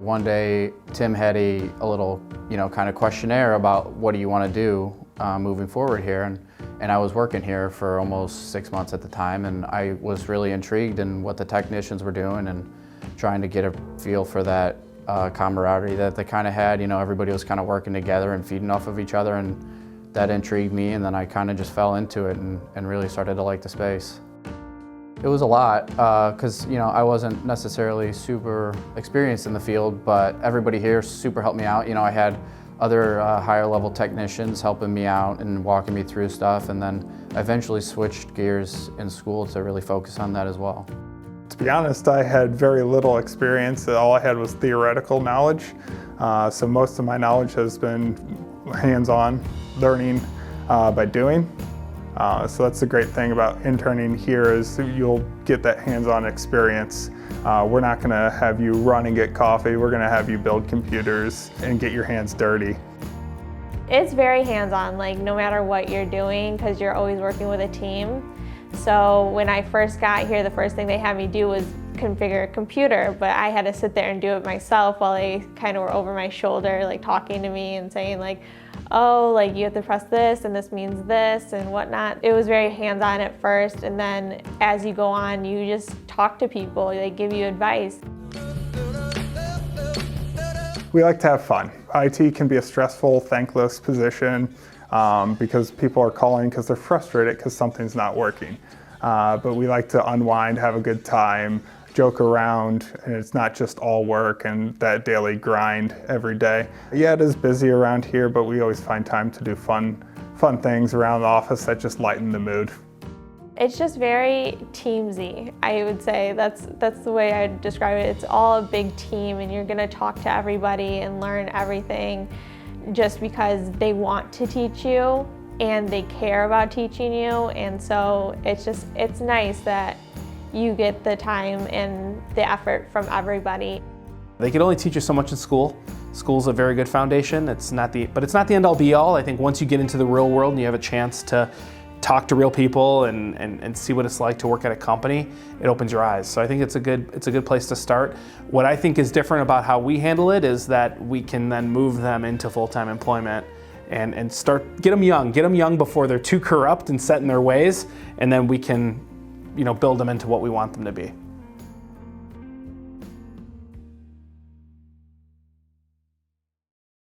One day, Tim had a little, kind of questionnaire about what do you want to do moving forward here, and I was working here for almost 6 months at the time, and I was really intrigued in what the technicians were doing and trying to get a feel for that camaraderie that they kind of had. Everybody was kind of working together and feeding off of each other, and that intrigued me, and then I kind of just fell into it and really started to like the space. It was a lot because I wasn't necessarily super experienced in the field, but everybody here super helped me out. I had other higher level technicians helping me out and walking me through stuff, and then I eventually switched gears in school to really focus on that as well. To be honest, I had very little experience. All I had was theoretical knowledge. So most of my knowledge has been hands-on learning by doing. So that's the great thing about interning here is you'll get that hands-on experience. We're not going to have you run and get coffee. We're going to have you build computers and get your hands dirty. It's very hands-on, like no matter what you're doing, because you're always working with a team. So when I first got here, the first thing they had me do was configure a computer, but I had to sit there and do it myself while they kind of were over my shoulder, like talking to me and saying like, oh, like you have to press this and this means this and whatnot. It was very hands-on at first, and then as you go on, you just talk to people, they give you advice. We like to have fun. IT can be a stressful, thankless position because people are calling because they're frustrated because something's not working. But we like to unwind, have a good time, joke around, and it's not just all work and that daily grind every day. Yeah, it is busy around here, but we always find time to do fun things around the office that just lighten the mood. It's just very teamsy, I would say. That's the way I'd describe it. It's all a big team, and you're gonna talk to everybody and learn everything just because they want to teach you and they care about teaching you. And so it's nice that you get the time and the effort from everybody. They can only teach you so much in school. School's a very good foundation. But it's not the end all be all. I think once you get into the real world and you have a chance to talk to real people and see what it's like to work at a company, it opens your eyes. So I think it's a good place to start. What I think is different about how we handle it is that we can then move them into full-time employment and get them young before they're too corrupt and set in their ways, and then we can build them into what we want them to be.